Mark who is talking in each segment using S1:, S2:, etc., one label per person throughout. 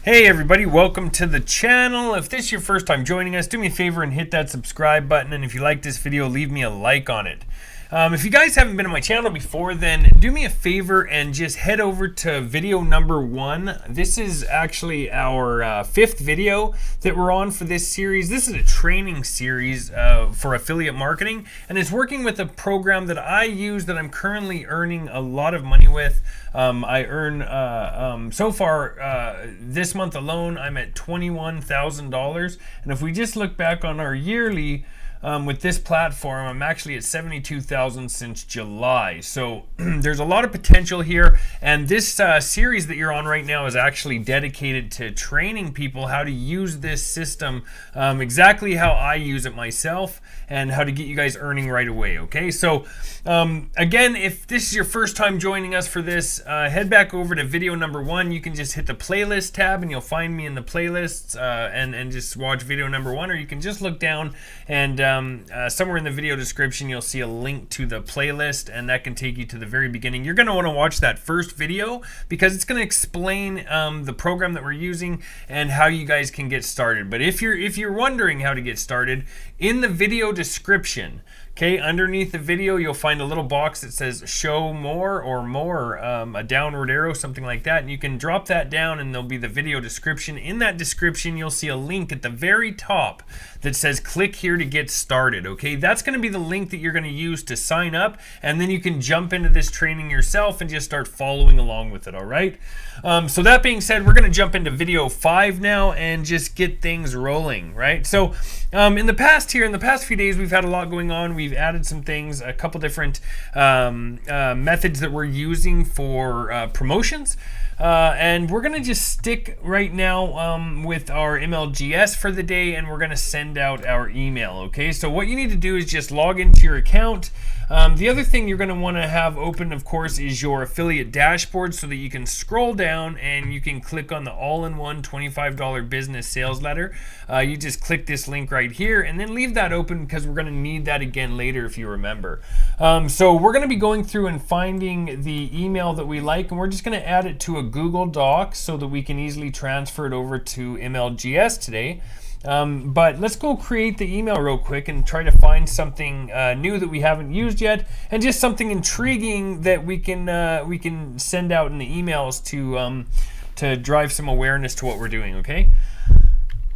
S1: Hey everybody, welcome to the channel. If this is your first time joining us, do me a favor and hit that subscribe button, and if you like this video, leave me a like on it. If you guys haven't been on my channel before, then do me a favor and just head over to video number 1. This is actually our 5th video that we're on for this series. This is a training series for affiliate marketing, and it's working with a program that I use that I'm currently earning a lot of money with. I earn, so far this month alone, I'm at $21,000. And if we just look back on our yearly with this platform, I'm actually at 72,000 since July. So there's a lot of potential here. And this series that you're on right now is actually dedicated to training people how to use this system exactly how I use it myself and how to get you guys earning right away. Okay, so again, if this is your first time joining us for this, head back over to video number 1. You can just hit the playlist tab and you'll find me in the playlists and just watch video number 1, or you can just look down and somewhere in the video description you'll see a link to the playlist, and that can take you to the very beginning. You're going to want to watch that first video because it's going to explain the program that we're using and how you guys can get started. But if you're wondering how to get started, in the video description, okay, underneath the video, you'll find a little box that says show more or more, a downward arrow, something like that. And you can drop that down and there'll be the video description. In that description, you'll see a link at the very top that says click here to get started. Okay, that's going to be the link that you're going to use to sign up. And then you can jump into this training yourself and just start following along with it. All right. So that being said, we're going to jump into video 5 now and just get things rolling. Right. So in the past few days, we've had a lot going on. We've added some things, a couple different methods that we're using for promotions. And we're going to just stick right now with our MLGS for the day, and we're going to send out our email. Okay, so what you need to do is just log into your account. The other thing you're going to want to have open, of course, is your affiliate dashboard so that you can scroll down and you can click on the all-in-one $25 business sales letter. You just click this link right here and then leave that open because we're going to need that again later if you remember. So we're going to be going through and finding the email that we like, and we're just going to add it to a Google Doc so that we can easily transfer it over to MLGS today. But let's go create the email real quick and try to find something new that we haven't used yet, and just something intriguing that we can send out in the emails to drive some awareness to what we're doing. Okay,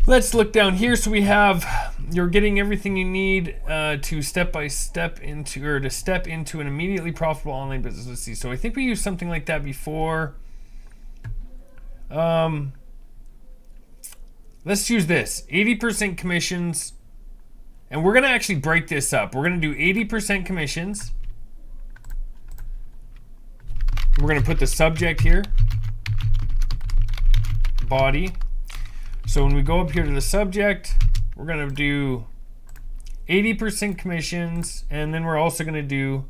S1: let's look down here. So we have, you're getting everything you need to step into an immediately profitable online business. Let's see. So I think we used something like that before. Let's use this, 80% commissions, and we're gonna actually break this up. We're gonna do 80% commissions. We're gonna put the subject here, body. So when we go up here to the subject, we're gonna do 80% commissions, and then we're also gonna do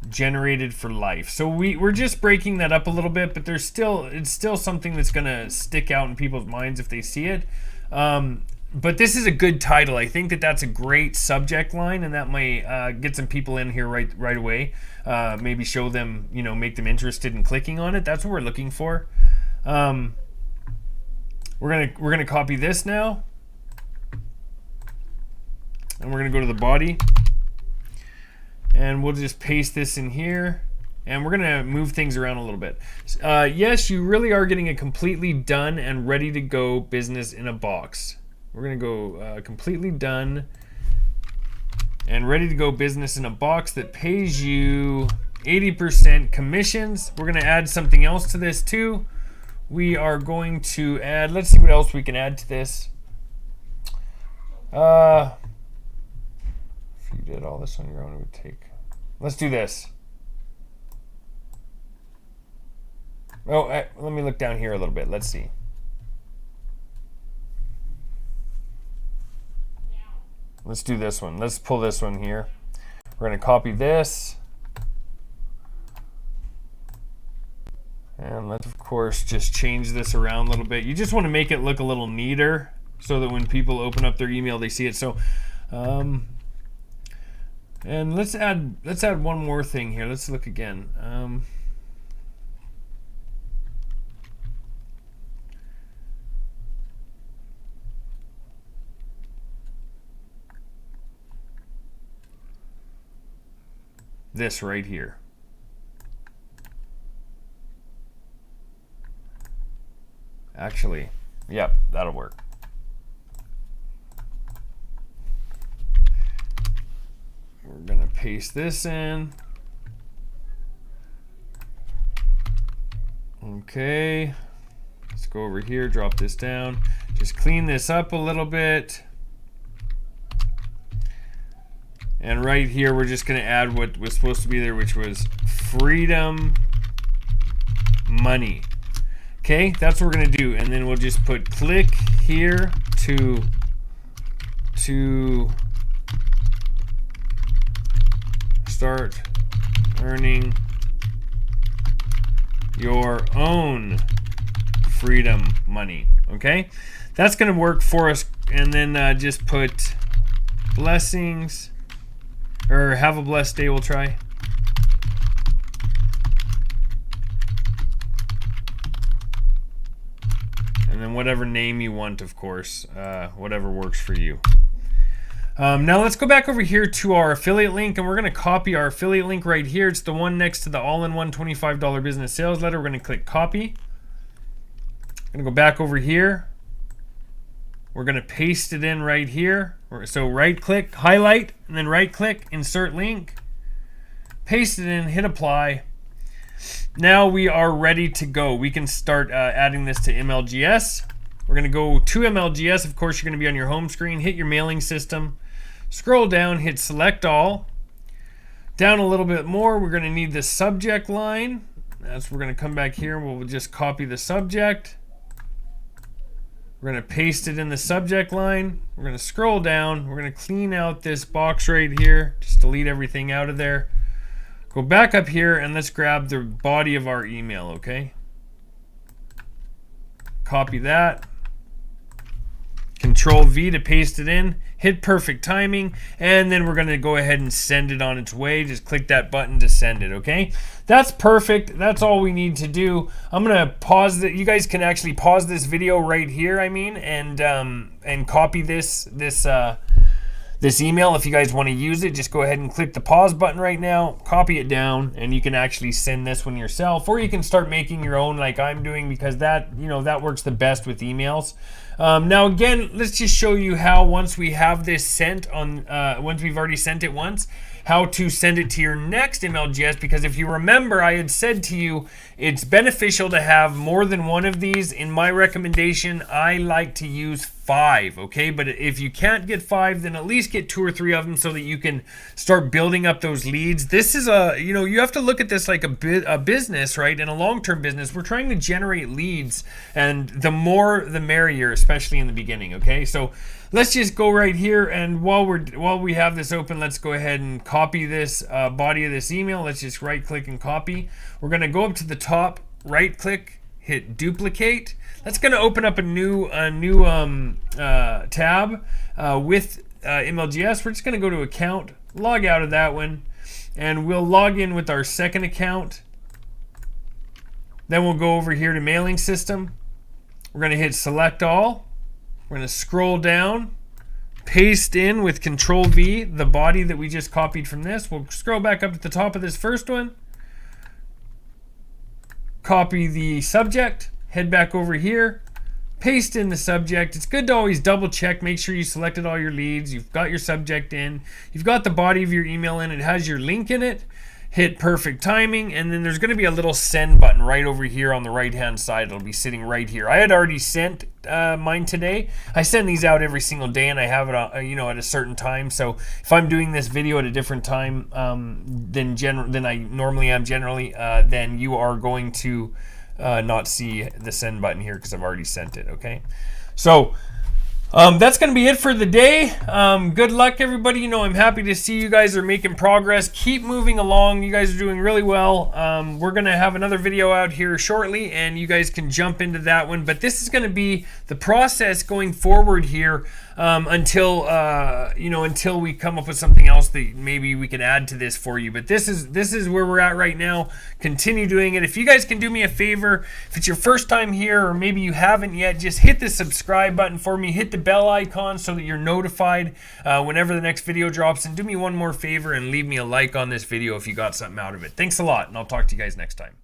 S1: generated for life. So we're just breaking that up a little bit, but it's still something that's gonna stick out in people's minds if they see it. But this is a good title. I think that's a great subject line, and that might get some people in here right away. Maybe show them, make them interested in clicking on it. That's what we're looking for. We're gonna copy this now, and we're gonna go to the body. And we'll just paste this in here, and we're gonna move things around a little bit. Yes, you really are getting a completely done and ready to go business in a box. We're gonna go completely done and ready to go business in a box that pays you 80% commissions. We're gonna add something else to this too. We are going to add, let's see what else we can add to this. If you did all this on your own, it would take, let's do this. Oh, let me look down here a little bit. Let's see. Let's do this one. Let's pull this one here. We're going to copy this. And let's, of course, just change this around a little bit. You just want to make it look a little neater so that when people open up their email, they see it. So, and let's add one more thing here. Let's look again. this right here. Actually, yep, that'll work. We're gonna paste this in. Okay, let's go over here, drop this down. Just clean this up a little bit. And right here, we're just gonna add what was supposed to be there, which was freedom money. Okay, that's what we're gonna do. And then we'll just put click here to start earning your own freedom money. Okay, that's gonna work for us. And then just put blessings, or have a blessed day. We'll try. And then whatever name you want, of course, whatever works for you. Now let's go back over here to our affiliate link, and we're going to copy our affiliate link right here. It's the one next to the all-in-one $25 business sales letter. We're going to click copy. I'm going to go back over here. We're going to paste it in right here. So right click, highlight, and then right click, insert link. Paste it in, hit apply. Now we are ready to go. We can start adding this to MLGS. We're going to go to MLGS. Of course, you're going to be on your home screen. Hit your mailing system. Scroll down, hit select all. Down a little bit more, we're going to need the subject line. We're going to come back here. We'll just copy the subject. We're going to paste it in the subject line. We're going to scroll down. We're going to clean out this box right here. Just delete everything out of there. Go back up here and let's grab the body of our email, okay? Copy that. Control V to paste it in. Hit perfect timing. And then we're going to go ahead and send it on its way. Just click that button to send it, okay? That's perfect. That's all we need to do. I'm going to pause it. You guys can actually pause this video right here, and copy this email. If you guys want to use it, just go ahead and click the pause button right now, copy it down, and you can actually send this one yourself, or you can start making your own like I'm doing, because that works the best with emails. Now again, let's just show you how, once we have this sent on, once we've already sent it once, how to send it to your next MLGS, because if you remember, I had said to you, it's beneficial to have more than one of these. In my recommendation, I like to use 5, okay? But if you can't get 5, then at least get 2 or 3 of them so that you can start building up those leads. This is you have to look at this like a business, right? And a long-term business. We're trying to generate leads, and the more the merrier, especially in the beginning, okay? So let's just go right here, and while we have this open, let's go ahead and copy this body of this email. Let's just right click and copy. We're going to go up to the top, right click, hit duplicate. That's going to open up a new tab with MLGS. We're just going to go to account, log out of that one, and we'll log in with our second account. Then we'll go over here to mailing system. We're going to hit select all. We're going to scroll down, paste in with Control V the body that we just copied from this. We'll scroll back up to the top of this first one, copy the subject, head back over here, paste in the subject. It's good to always double check, make sure you selected all your leads, you've got your subject in, you've got the body of your email in, it has your link in it. Hit perfect timing, and then there's going to be a little send button right over here on the right hand side. It'll be sitting right here. I had already sent mine today. I send these out every single day, and I have it at a certain time. So if I'm doing this video at a different time than I normally am generally, then you are going to not see the send button here because I've already sent it. Okay, so that's going to be it for the day. Good luck, everybody. I'm happy to see you guys are making progress. Keep moving along. You guys are doing really well. We're going to have another video out here shortly, and you guys can jump into that one. But this is going to be the process going forward here until we come up with something else that maybe we can add to this for you. But this is where we're at right now. Continue doing it. If you guys can do me a favor, if it's your first time here or maybe you haven't yet, just hit the subscribe button for me. Hit the bell icon so that you're notified whenever the next video drops. And do me one more favor and leave me a like on this video if you got something out of it. Thanks a lot, and I'll talk to you guys next time.